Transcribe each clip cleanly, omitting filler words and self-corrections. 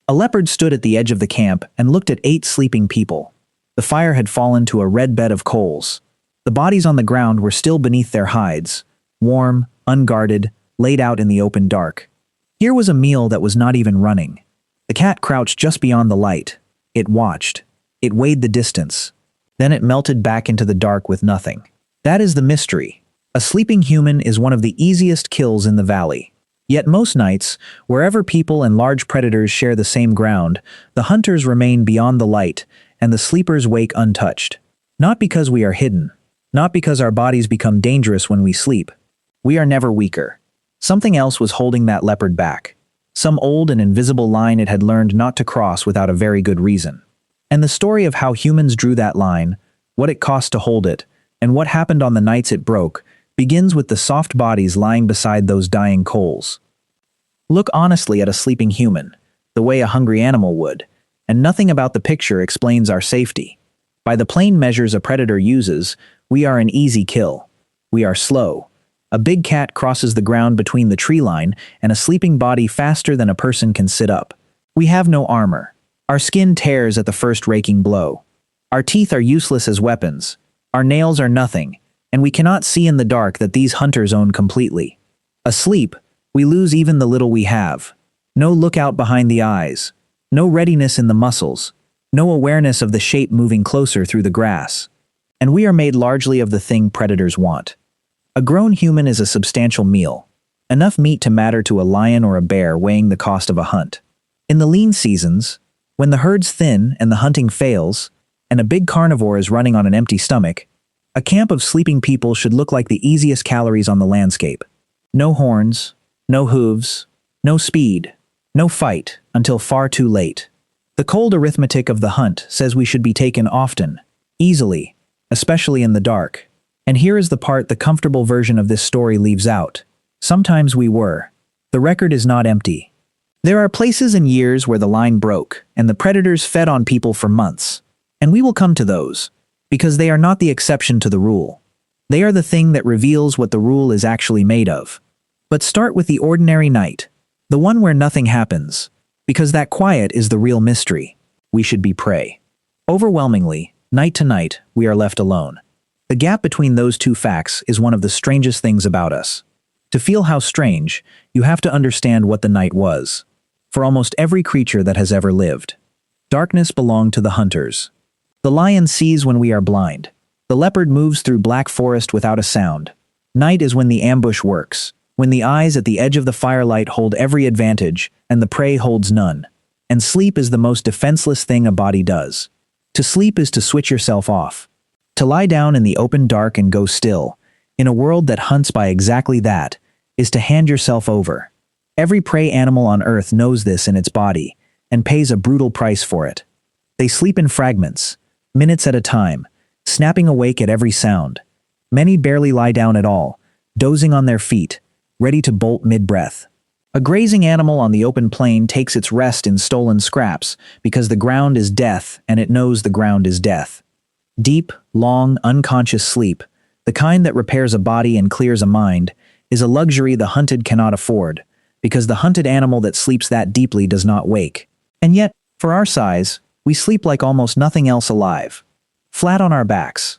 A leopard stood at the edge of the camp and looked at 8 sleeping people. The fire had fallen to a red bed of coals. The bodies on the ground were still beneath their hides, warm, unguarded, laid out in the open dark. Here was a meal that was not even running. The cat crouched just beyond the light. It watched. It weighed the distance. Then it melted back into the dark with nothing. That is the mystery. A sleeping human is one of the easiest kills in the valley. Yet most nights, wherever people and large predators share the same ground, the hunters remain beyond the light, and the sleepers wake untouched. Not because we are hidden. Not because our bodies become dangerous when we sleep. We are never weaker. Something else was holding that leopard back. Some old and invisible line it had learned not to cross without a very good reason. And the story of how humans drew that line, what it cost to hold it, and what happened on the nights it broke, begins with the soft bodies lying beside those dying coals. Look honestly at a sleeping human, the way a hungry animal would, and nothing about the picture explains our safety. By the plain measures a predator uses, we are an easy kill. We are slow. A big cat crosses the ground between the tree line and a sleeping body faster than a person can sit up. We have no armor. Our skin tears at the first raking blow. Our teeth are useless as weapons. Our nails are nothing, and we cannot see in the dark that these hunters own completely. Asleep, we lose even the little we have. No lookout behind the eyes. No readiness in the muscles. No awareness of the shape moving closer through the grass. And we are made largely of the thing predators want. A grown human is a substantial meal. Enough meat to matter to a lion or a bear weighing the cost of a hunt. In the lean seasons, when the herd's thin and the hunting fails, and a big carnivore is running on an empty stomach, a camp of sleeping people should look like the easiest calories on the landscape. No horns, no hooves, no speed, no fight until far too late. The cold arithmetic of the hunt says we should be taken often, easily, especially in the dark. And here is the part the comfortable version of this story leaves out. Sometimes we were. The record is not empty. There are places and years where the line broke, and the predators fed on people for months. And we will come to those, because they are not the exception to the rule. They are the thing that reveals what the rule is actually made of. But start with the ordinary night, the one where nothing happens, because that quiet is the real mystery. We should be prey. Overwhelmingly, night to night, we are left alone. The gap between those two facts is one of the strangest things about us. To feel how strange, you have to understand what the night was. For almost every creature that has ever lived, darkness belonged to the hunters. The lion sees when we are blind. The leopard moves through black forest without a sound. Night is when the ambush works, when the eyes at the edge of the firelight hold every advantage and the prey holds none. And sleep is the most defenseless thing a body does. To sleep is to switch yourself off. To lie down in the open dark and go still, in a world that hunts by exactly that, is to hand yourself over. Every prey animal on Earth knows this in its body, and pays a brutal price for it. They sleep in fragments, minutes at a time, snapping awake at every sound. Many barely lie down at all, dozing on their feet, ready to bolt mid-breath. A grazing animal on the open plain takes its rest in stolen scraps, because the ground is death and it knows the ground is death. Deep, long, unconscious sleep, the kind that repairs a body and clears a mind, is a luxury the hunted cannot afford, because the hunted animal that sleeps that deeply does not wake. And yet, for our size, we sleep like almost nothing else alive. Flat on our backs.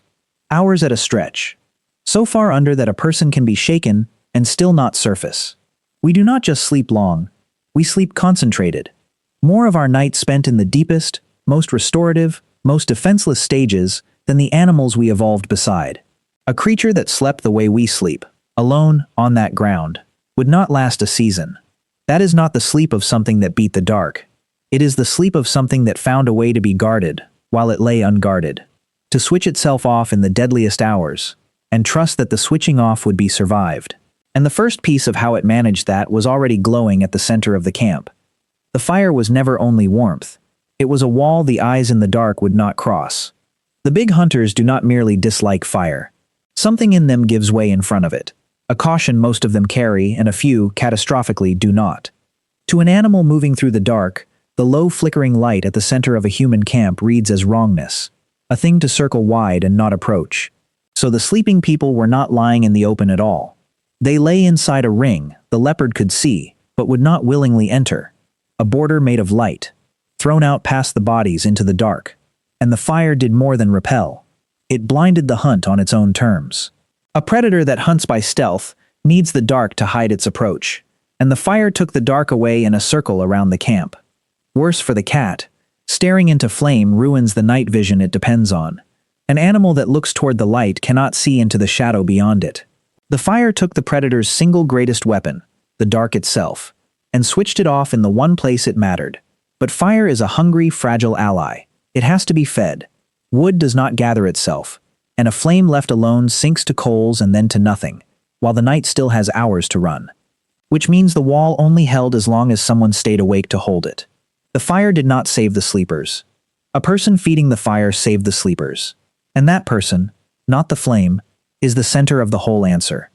Hours at a stretch. So far under that a person can be shaken and still not surface. We do not just sleep long, we sleep concentrated. More of our night spent in the deepest, most restorative, most defenseless stages than the animals we evolved beside. A creature that slept the way we sleep, alone, on that ground, would not last a season. That is not the sleep of something that beat the dark. It is the sleep of something that found a way to be guarded, while it lay unguarded. To switch itself off in the deadliest hours, and trust that the switching off would be survived. And the first piece of how it managed that was already glowing at the center of the camp. The fire was never only warmth. It was a wall the eyes in the dark would not cross. The big hunters do not merely dislike fire. Something in them gives way in front of it. A caution most of them carry, and a few, catastrophically, do not. To an animal moving through the dark, the low flickering light at the center of a human camp reads as wrongness. A thing to circle wide and not approach. So the sleeping people were not lying in the open at all. They lay inside a ring the leopard could see, but would not willingly enter. A border made of light, thrown out past the bodies into the dark. And the fire did more than repel. It blinded the hunt on its own terms. A predator that hunts by stealth needs the dark to hide its approach, and the fire took the dark away in a circle around the camp. Worse for the cat, staring into flame ruins the night vision it depends on. An animal that looks toward the light cannot see into the shadow beyond it. The fire took the predator's single greatest weapon, the dark itself, and switched it off in the one place it mattered. But fire is a hungry, fragile ally. It has to be fed. Wood does not gather itself, and a flame left alone sinks to coals and then to nothing, while the night still has hours to run. Which means the wall only held as long as someone stayed awake to hold it. The fire did not save the sleepers. A person feeding the fire saved the sleepers. And that person, not the flame, is the center of the whole answer.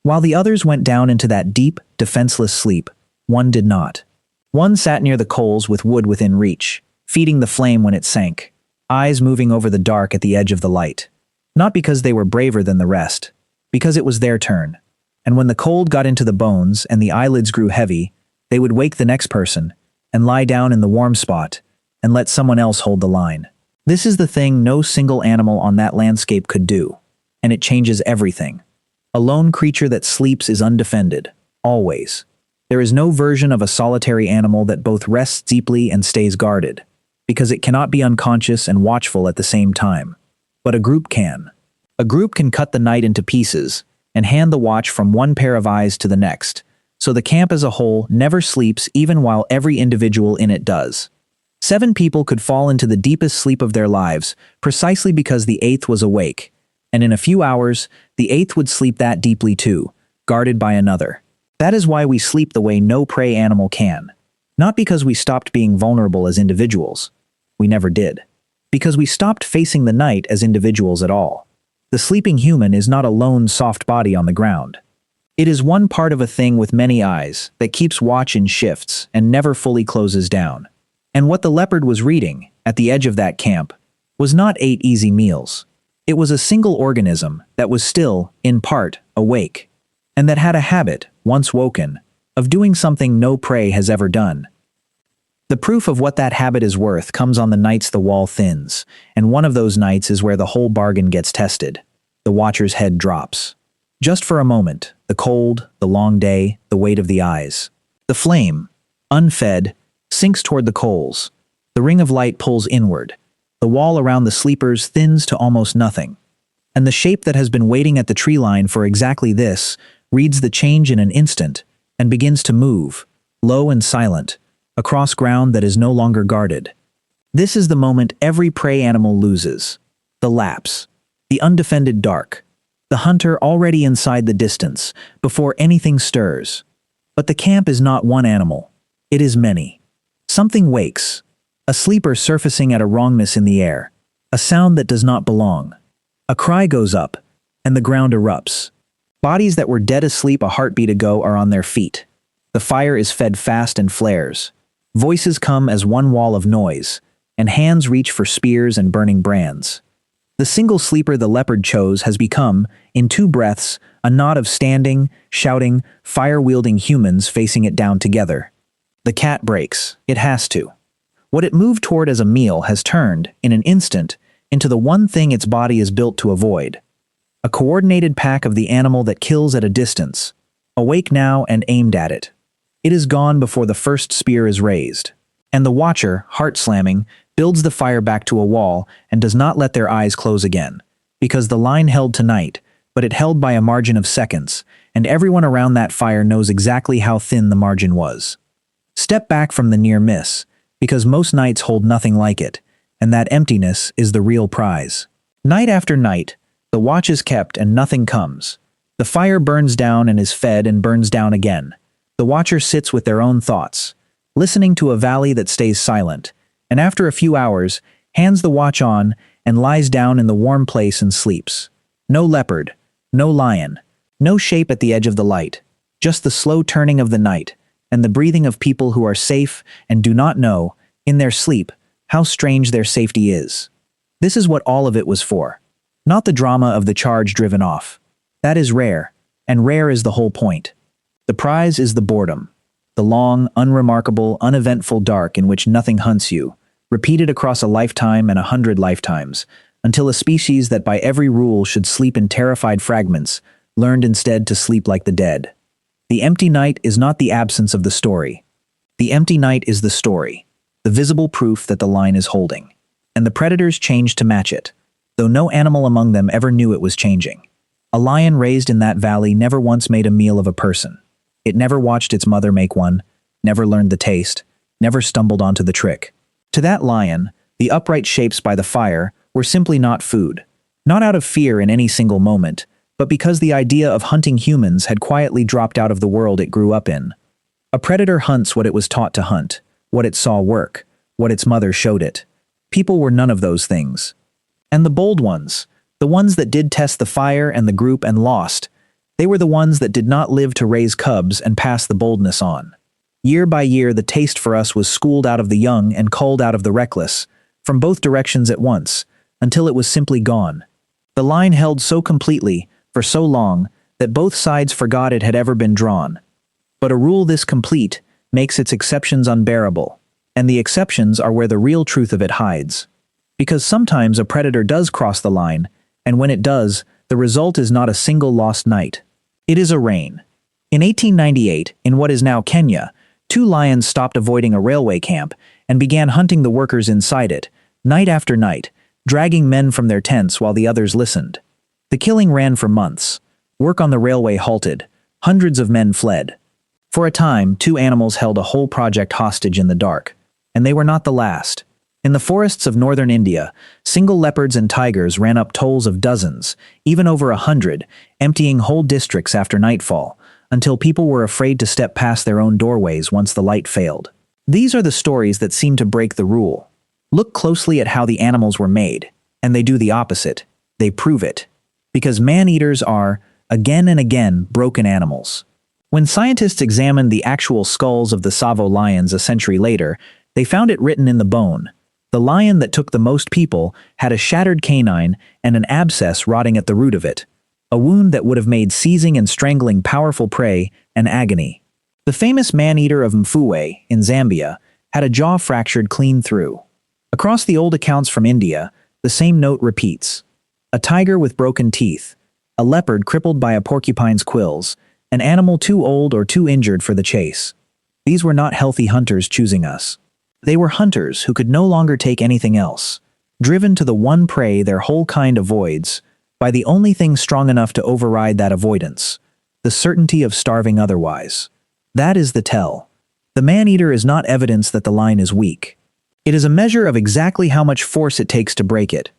While the others went down into that deep, defenseless sleep, one did not. One sat near the coals with wood within reach, feeding the flame when it sank, eyes moving over the dark at the edge of the light. Not because they were braver than the rest, because it was their turn. And when the cold got into the bones and the eyelids grew heavy, they would wake the next person and lie down in the warm spot and let someone else hold the line. This is the thing no single animal on that landscape could do, and it changes everything. A lone creature that sleeps is undefended, always. There is no version of a solitary animal that both rests deeply and stays guarded, because it cannot be unconscious and watchful at the same time. But a group can. A group can cut the night into pieces and hand the watch from one pair of eyes to the next, so the camp as a whole never sleeps even while every individual in it does. 7 people could fall into the deepest sleep of their lives precisely because the 8th was awake, and in a few hours, the 8th would sleep that deeply too, guarded by another. That is why we sleep the way no prey animal can. Not because we stopped being vulnerable as individuals. We never did. Because we stopped facing the night as individuals at all. The sleeping human is not a lone soft body on the ground. It is one part of a thing with many eyes that keeps watch in shifts and never fully closes down. And what the leopard was reading, at the edge of that camp, was not 8 easy meals. It was a single organism that was still, in part, awake, and that had a habit, once woken, of doing something no prey has ever done. The proof of what that habit is worth comes on the nights the wall thins, and one of those nights is where the whole bargain gets tested. The watcher's head drops. Just for a moment, the cold, the long day, the weight of the eyes. The flame, unfed, sinks toward the coals. The ring of light pulls inward. The wall around the sleepers thins to almost nothing. And the shape that has been waiting at the tree line for exactly this reads the change in an instant and begins to move, low and silent, across ground that is no longer guarded. This is the moment every prey animal loses. The lapse. The undefended dark. The hunter already inside the distance, before anything stirs. But the camp is not one animal. It is many. Something wakes. A sleeper surfacing at a wrongness in the air. A sound that does not belong. A cry goes up, and the ground erupts. Bodies that were dead asleep a heartbeat ago are on their feet. The fire is fed fast and flares. Voices come as one wall of noise, and hands reach for spears and burning brands. The single sleeper the leopard chose has become, in 2 breaths, a knot of standing, shouting, fire-wielding humans facing it down together. The cat breaks. It has to. What it moved toward as a meal has turned, in an instant, into the one thing its body is built to avoid. A coordinated pack of the animal that kills at a distance, awake now and aimed at it. It is gone before the first spear is raised. And the watcher, heart-slamming, builds the fire back to a wall and does not let their eyes close again. Because the line held tonight, but it held by a margin of seconds, and everyone around that fire knows exactly how thin the margin was. Step back from the near miss, because most nights hold nothing like it, and that emptiness is the real prize. Night after night, the watch is kept and nothing comes. The fire burns down and is fed and burns down again. The watcher sits with their own thoughts, listening to a valley that stays silent, and after a few hours, hands the watch on and lies down in the warm place and sleeps. No leopard, no lion, no shape at the edge of the light, just the slow turning of the night, and the breathing of people who are safe and do not know, in their sleep, how strange their safety is. This is what all of it was for. Not the drama of the charge driven off. That is rare, and rare is the whole point. The prize is the boredom. the long, unremarkable, uneventful dark in which nothing hunts you, repeated across a lifetime and 100 lifetimes, until a species that by every rule should sleep in terrified fragments learned instead to sleep like the dead. The empty night is not the absence of the story. The empty night is the story, the visible proof that the line is holding. And the predators changed to match it, though no animal among them ever knew it was changing. A lion raised in that valley never once made a meal of a person. It never watched its mother make one, never learned the taste, never stumbled onto the trick. To that lion, the upright shapes by the fire were simply not food, not out of fear in any single moment, but because the idea of hunting humans had quietly dropped out of the world it grew up in. A predator hunts what it was taught to hunt, what it saw work, what its mother showed it. People were none of those things. And the bold ones, the ones that did test the fire and the group and lost, they were the ones that did not live to raise cubs and pass the boldness on. Year by year, the taste for us was schooled out of the young and culled out of the reckless, from both directions at once, until it was simply gone. The line held so completely, for so long, that both sides forgot it had ever been drawn. But a rule this complete makes its exceptions unbearable, and the exceptions are where the real truth of it hides. Because sometimes a predator does cross the line, and when it does, the result is not a single lost night. It is a reign. In 1898, in what is now Kenya, 2 lions stopped avoiding a railway camp and began hunting the workers inside it, night after night, dragging men from their tents while the others listened. The killing ran for months. Work on the railway halted. Hundreds of men fled. For a time, 2 animals held a whole project hostage in the dark. And they were not the last. In the forests of northern India, single leopards and tigers ran up tolls of dozens, even over 100, emptying whole districts after nightfall, until people were afraid to step past their own doorways once the light failed. These are the stories that seem to break the rule. Look closely at how the animals were made, and they do the opposite. They prove it. Because man-eaters are, again and again, broken animals. When scientists examined the actual skulls of the Tsavo lions a century later, they found it written in the bone. The lion that took the most people had a shattered canine and an abscess rotting at the root of it, a wound that would have made seizing and strangling powerful prey an agony. The famous man-eater of Mfuwe, in Zambia, had a jaw fractured clean through. Across the old accounts from India, the same note repeats. A tiger with broken teeth, a leopard crippled by a porcupine's quills, an animal too old or too injured for the chase. These were not healthy hunters choosing us. They were hunters who could no longer take anything else, driven to the one prey their whole kind avoids, by the only thing strong enough to override that avoidance, the certainty of starving otherwise. That is the tell. The man-eater is not evidence that the line is weak. It is a measure of exactly how much force it takes to break it.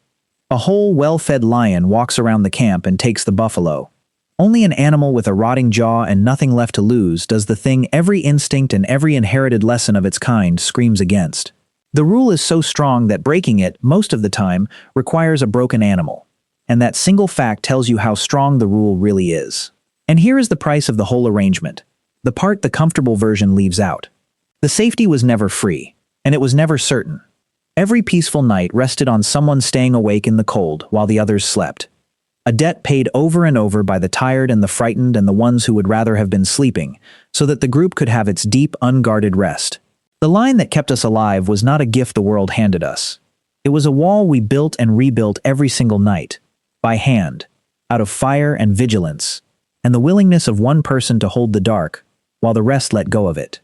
A whole, well-fed lion walks around the camp and takes the buffalo. Only an animal with a rotting jaw and nothing left to lose does the thing every instinct and every inherited lesson of its kind screams against. The rule is so strong that breaking it, most of the time, requires a broken animal. And that single fact tells you how strong the rule really is. And here is the price of the whole arrangement. The part the comfortable version leaves out. The safety was never free, and it was never certain. Every peaceful night rested on someone staying awake in the cold while the others slept. A debt paid over and over by the tired and the frightened and the ones who would rather have been sleeping, so that the group could have its deep, unguarded rest. The line that kept us alive was not a gift the world handed us. It was a wall we built and rebuilt every single night, by hand, out of fire and vigilance, and the willingness of one person to hold the dark, while the rest let go of it.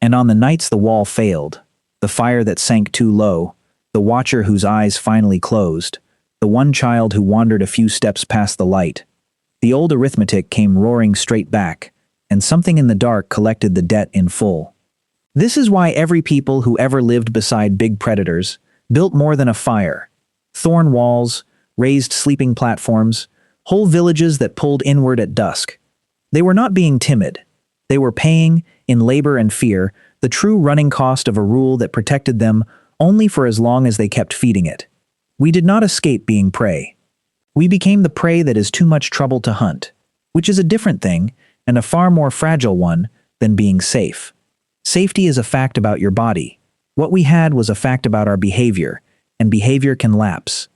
And on the nights the wall failed, the fire that sank too low, the watcher whose eyes finally closed, the one child who wandered a few steps past the light, the old arithmetic came roaring straight back, and something in the dark collected the debt in full. This is why every people who ever lived beside big predators built more than a fire. Thorn walls, raised sleeping platforms, whole villages that pulled inward at dusk. They were not being timid. They were paying, in labor and fear, the true running cost of a rule that protected them only for as long as they kept feeding it. We did not escape being prey. We became the prey that is too much trouble to hunt, which is a different thing, and a far more fragile one, than being safe. Safety is a fact about your body. What we had was a fact about our behavior, and behavior can lapse.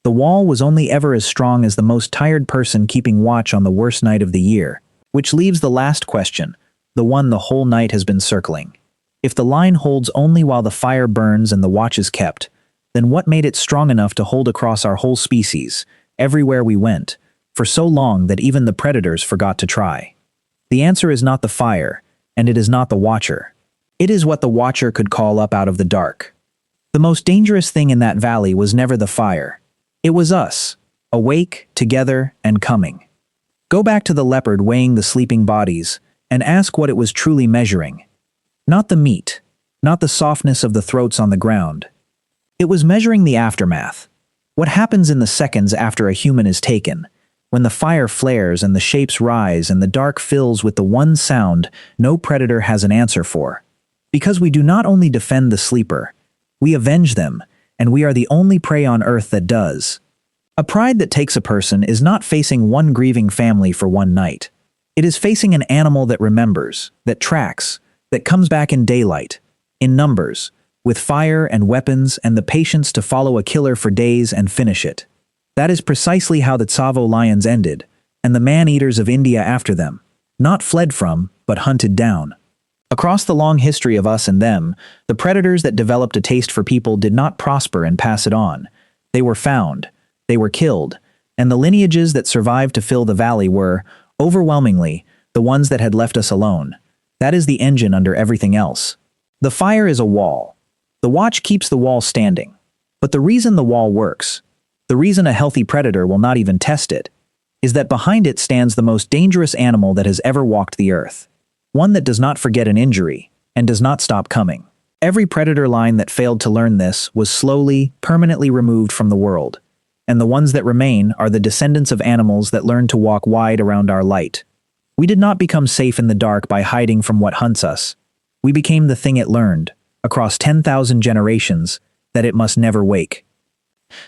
The wall was only ever as strong as the most tired person keeping watch on the worst night of the year, which leaves the last question. the one the whole night has been circling. If the line holds only while the fire burns and the watch is kept, then what made it strong enough to hold across our whole species, everywhere we went, for so long that even the predators forgot to try? The answer is not the fire, and it is not the watcher. It is what the watcher could call up out of the dark. The most dangerous thing in that valley was never the fire. It was us, awake, together, and coming. Go back to the leopard weighing the sleeping bodies, and ask what it was truly measuring. Not the meat, not the softness of the throats on the ground. It was measuring the aftermath. What happens in the seconds after a human is taken, when the fire flares and the shapes rise and the dark fills with the one sound no predator has an answer for. Because we do not only defend the sleeper, we avenge them, and we are the only prey on earth that does. A pride that takes a person is not facing one grieving family for one night. It is facing an animal that remembers, that tracks, that comes back in daylight, in numbers, with fire and weapons and the patience to follow a killer for days and finish it. That is precisely how the Tsavo lions ended, and the man-eaters of India after them, not fled from, but hunted down. Across the long history of us and them, the predators that developed a taste for people did not prosper and pass it on. They were found, they were killed, and the lineages that survived to fill the valley were, overwhelmingly, the ones that had left us alone. That is the engine under everything else. The fire is a wall. The watch keeps the wall standing. But the reason the wall works, the reason a healthy predator will not even test it, is that behind it stands the most dangerous animal that has ever walked the earth. One that does not forget an injury, and does not stop coming. Every predator line that failed to learn this was slowly, permanently removed from the world. And the ones that remain are the descendants of animals that learned to walk wide around our light. We did not become safe in the dark by hiding from what hunts us. We became the thing it learned, across 10,000 generations, that it must never wake.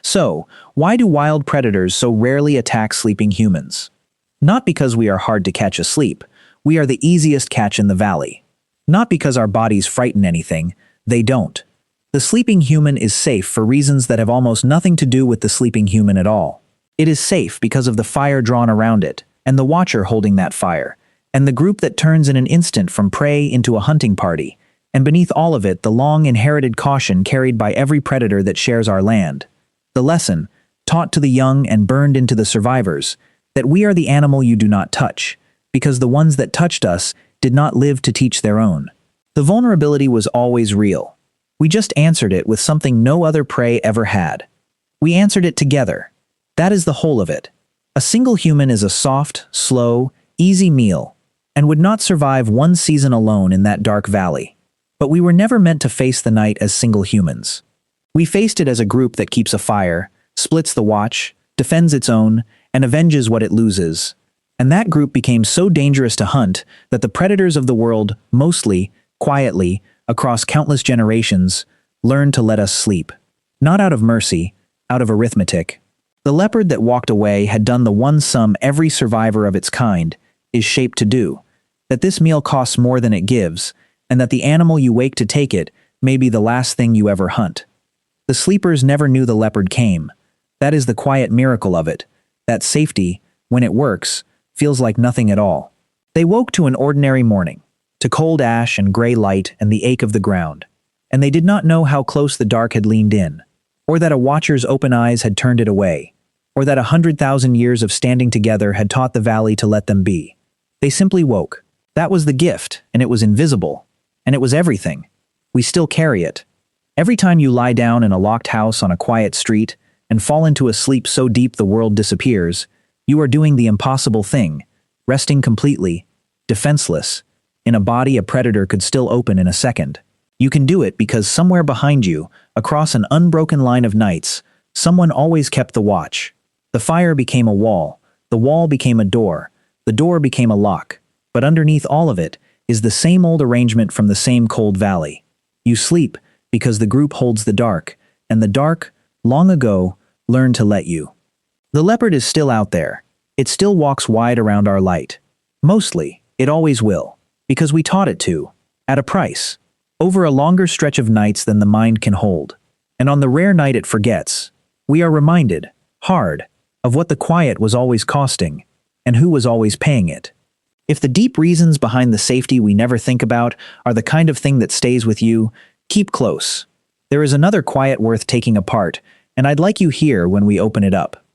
So, why do wild predators so rarely attack sleeping humans? Not because we are hard to catch asleep. We are the easiest catch in the valley. Not because our bodies frighten anything. They don't. The sleeping human is safe for reasons that have almost nothing to do with the sleeping human at all. It is safe because of the fire drawn around it, and the watcher holding that fire, and the group that turns in an instant from prey into a hunting party, and beneath all of it the long inherited caution carried by every predator that shares our land. The lesson, taught to the young and burned into the survivors, that we are the animal you do not touch, because the ones that touched us did not live to teach their own. The vulnerability was always real. We just answered it with something no other prey ever had. We answered it together. That is the whole of it. A single human is a soft, slow, easy meal, and would not survive one season alone in that dark valley. But we were never meant to face the night as single humans. We faced it as a group that keeps a fire, splits the watch, defends its own, and avenges what it loses. And that group became so dangerous to hunt that the predators of the world, mostly, quietly, across countless generations, learned to let us sleep. Not out of mercy, out of arithmetic. The leopard that walked away had done the one sum every survivor of its kind is shaped to do, that this meal costs more than it gives, and that the animal you wake to take it may be the last thing you ever hunt. The sleepers never knew the leopard came. That is the quiet miracle of it, that safety, when it works, feels like nothing at all. They woke to an ordinary morning, to cold ash and gray light and the ache of the ground, and they did not know how close the dark had leaned in, or that a watcher's open eyes had turned it away, or that 100,000 years of standing together had taught the valley to let them be. They simply woke. That was the gift, and it was invisible, and it was everything. We still carry it. Every time you lie down in a locked house on a quiet street and fall into a sleep so deep the world disappears, you are doing the impossible thing, resting completely, defenseless, in a body a predator could still open in a second. You can do it because somewhere behind you, across an unbroken line of nights, someone always kept the watch. The fire became a wall, the wall became a door, the door became a lock, but underneath all of it is the same old arrangement from the same cold valley. You sleep because the group holds the dark, and the dark, long ago, learned to let you. The leopard is still out there. It still walks wide around our light. Mostly, it always will, because we taught it to, at a price, over a longer stretch of nights than the mind can hold. And on the rare night it forgets, we are reminded, hard, of what the quiet was always costing, and who was always paying it. If the deep reasons behind the safety we never think about are the kind of thing that stays with you, keep close. There is another quiet worth taking apart, and I'd like you here when we open it up.